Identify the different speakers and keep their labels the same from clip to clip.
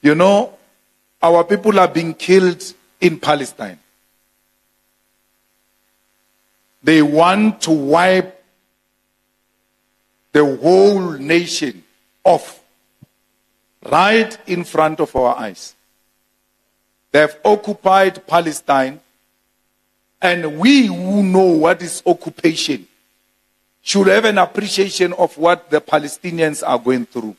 Speaker 1: You know, our people are being killed in Palestine. They want to wipe the whole nation off right in front of our eyes. They have occupied Palestine, and we who know what is occupation should have an appreciation of what the Palestinians are going through.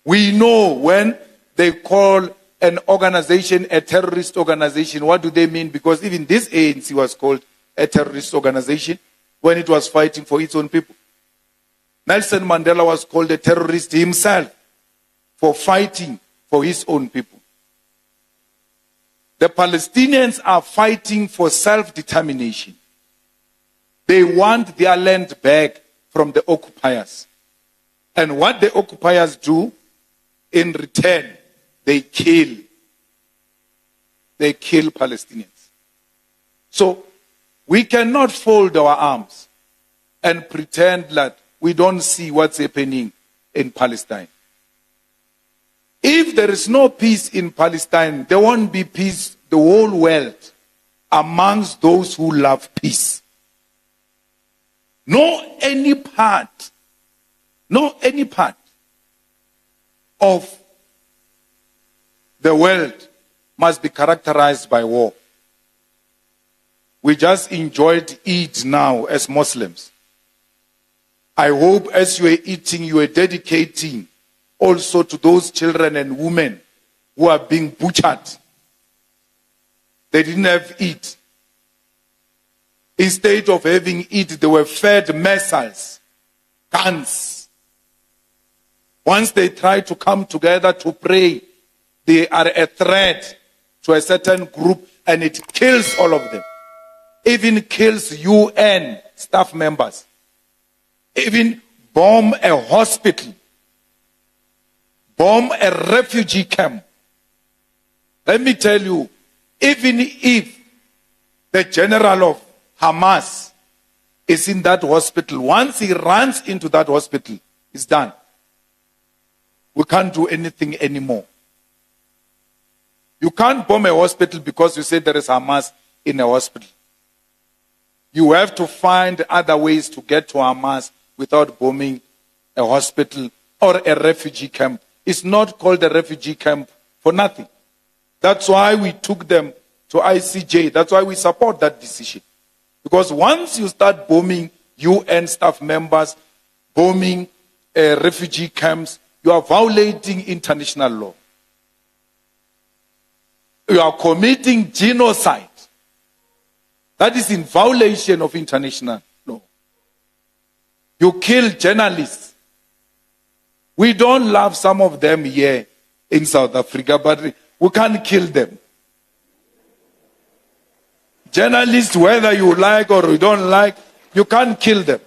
Speaker 1: We know when they call an organization a terrorist organization, what do they mean? Because even this ANC was called a terrorist organization when it was fighting for its own people. Nelson Mandela was called a terrorist himself for fighting for his own people. The Palestinians are fighting for self-determination. They want their land back from the occupiers. And what the occupiers do in return, they kill Palestinians. So we cannot fold our arms and pretend that we don't see what's happening in Palestine. If there is no peace in Palestine, there won't be peace the whole world amongst those who love peace. No any part of the world must be characterized by war. We just enjoyed Eid now as Muslims. I hope as you are eating, you are dedicating also to those children and women who are being butchered. They didn't have Eid. Instead of having Eid, they were fed missiles, guns. Once they try to come together to pray, they are a threat to a certain group, and it kills all of them. Even kills UN staff members. Even bomb a hospital. Bomb a refugee camp. Let me tell you, even if the general of Hamas is in that hospital, once he runs into that hospital, it's done. We can't do anything anymore. You can't bomb a hospital because you say there is Hamas in a hospital. You have to find other ways to get to Hamas without bombing a hospital or a refugee camp. It's not called a refugee camp for nothing. That's why we took them to ICJ. That's why we support that decision. Because once you start bombing UN staff members, bombing refugee camps, you are violating international law. You are committing genocide. That is in violation of international law. You kill journalists. We don't love some of them here in South Africa, but we can't kill them. Journalists, whether you like or you don't like, you can't kill them.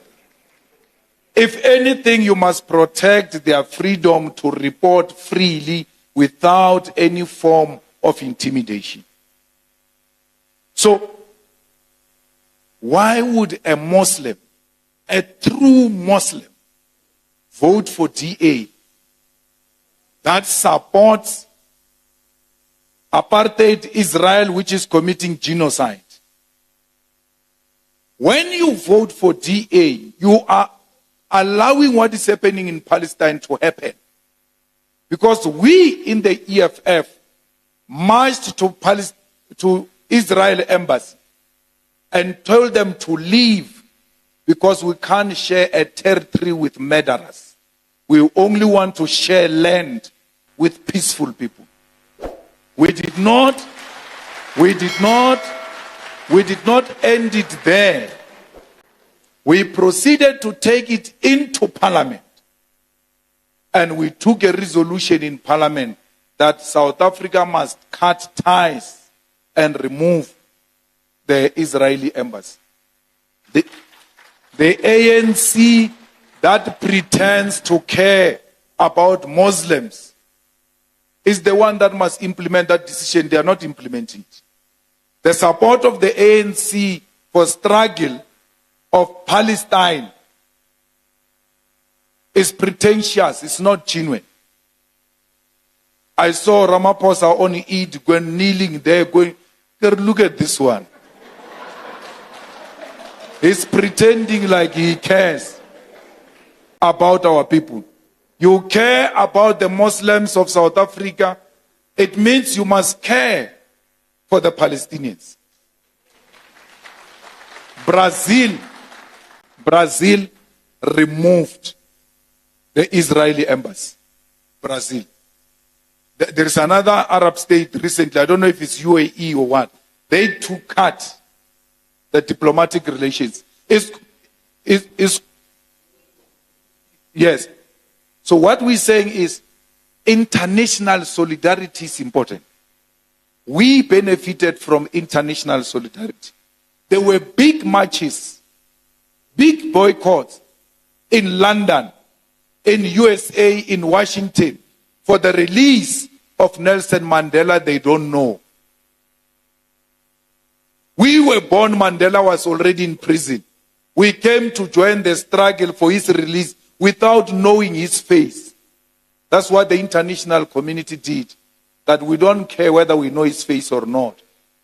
Speaker 1: If anything, you must protect their freedom to report freely without any form of intimidation. So, why would a Muslim, a true Muslim, vote for DA that supports apartheid Israel, which is committing genocide? When you vote for DA, you are allowing what is happening in Palestine to happen. Because we in the EFF marched to Israel embassy and told them to leave because we can't share a territory with murderers. We only want to share land with peaceful people. We did not end it there. We proceeded to take it into Parliament. And we took a resolution in Parliament that South Africa must cut ties and remove the Israeli embassy. The ANC that pretends to care about Muslims is the one that must implement that decision. They are not implementing it. The support of the ANC for struggle of Palestine is pretentious. It's not genuine. I saw Ramaphosa on Eid when kneeling there going, look at this one. He's pretending like he cares about our people. You care about the Muslims of South Africa, it means you must care for the Palestinians. Brazil removed the Israeli embassy. Brazil. There is another Arab state recently, I don't know if it's UAE or what. They too cut the diplomatic relations. Yes. So what we're saying is international solidarity is important. We benefited from international solidarity. There were big marches, big boycotts in London, in USA, in Washington, for the release of Nelson Mandela. They don't know. We were born, Mandela was already in prison. We came to join the struggle for his release without knowing his face. That's what the international community did. That we don't care whether we know his face or not.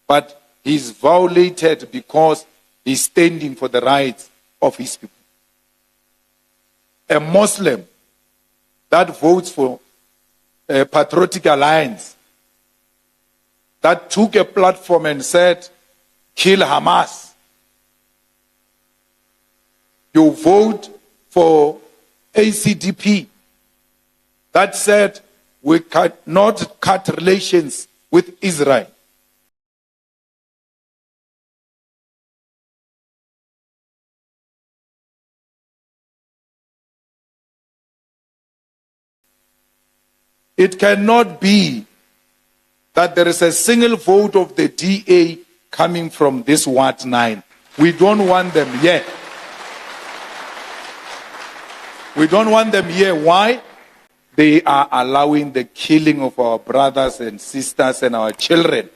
Speaker 1: But he's violated because he's standing for the rights of his people. A Muslim that votes for a patriotic alliance, that took a platform and said, kill Hamas. You vote for ACDP, that said, we cannot cut relations with Israel. It cannot be that there is a single vote of the DA coming from this Ward 9. We don't want them here. We don't want them here. Why? They are allowing the killing of our brothers and sisters and our children.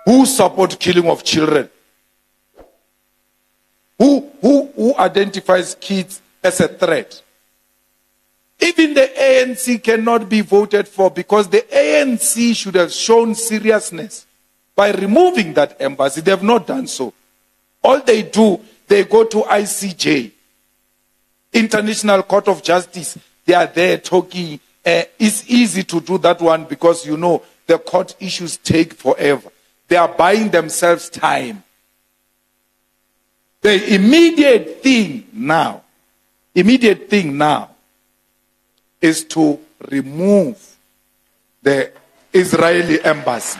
Speaker 1: Who support killing of children? Who identifies kids as a threat? Even the ANC cannot be voted for because the ANC should have shown seriousness by removing that embassy. They have not done so. All they do, they go to ICJ, International Court of Justice. They are there talking. It's easy to do that one because, you know, the court issues take forever. They are buying themselves time. The immediate thing now is to remove the Israeli embassy.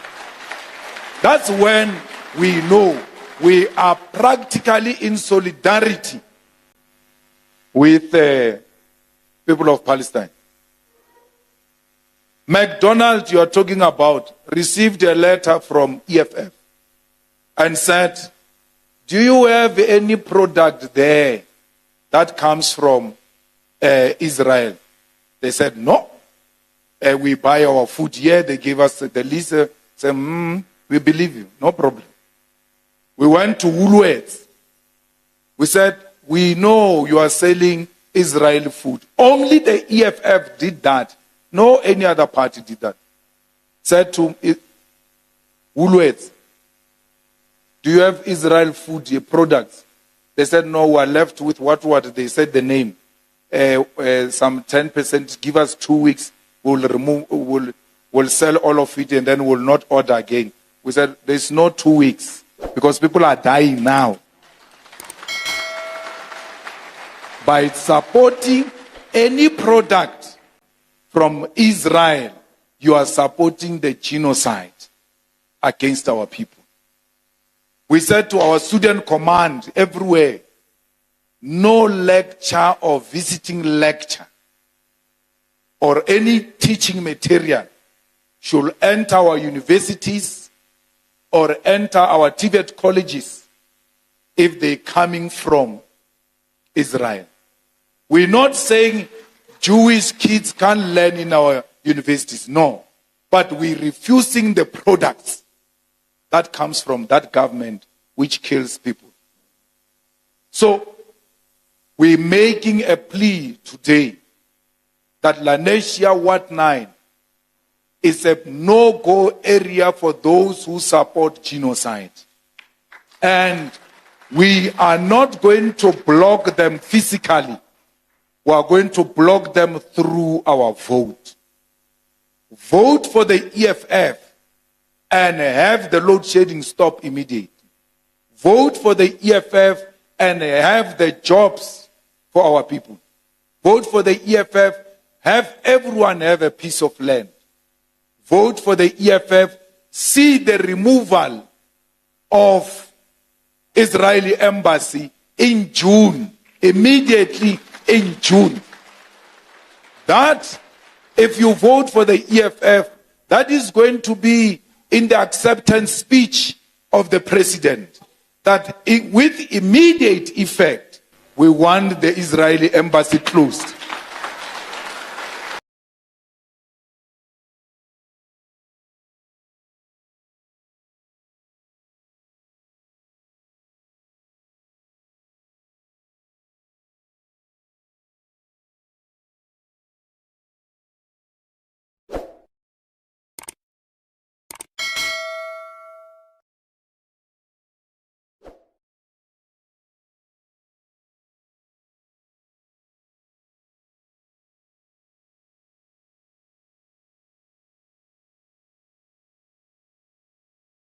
Speaker 1: That's when we know we are practically in solidarity with the people of Palestine. McDonald's, you are talking about, received a letter from EFF and said, do you have any product there that comes from Israel? They said, no. We buy our food here. They gave us the list. Said, we believe you. No problem. We went to Woolworths. We said, we know you are selling Israeli food. Only the EFF did that. No any other party did that. Said to Woolworths, do you have Israel food products? They said, no, we are left with what they said the name. Some 10%, give us 2 weeks, we'll sell all of it and then we'll not order again. We said, there's no 2 weeks because people are dying now. By supporting any product from Israel, you are supporting the genocide against our people. We said to our student command everywhere, no lecture or visiting lecture or any teaching material should enter our universities or enter our TVET colleges if they're coming from Israel. We're not saying Jewish kids can't learn in our universities, no. But we're refusing the products that comes from that government which kills people. So, we're making a plea today that Lanesia Ward 9 is a no-go area for those who support genocide. And we are not going to block them physically. We are going to block them through our vote. Vote for the EFF and have the load shedding stop immediately. Vote for the EFF and have the jobs for our people. Vote for the EFF, have everyone have a piece of land. Vote for the EFF, see the removal of Israeli embassy in June, immediately in June. That, if you vote for the EFF, that is going to be in the acceptance speech of the president, that with immediate effect, we want the Israeli embassy closed.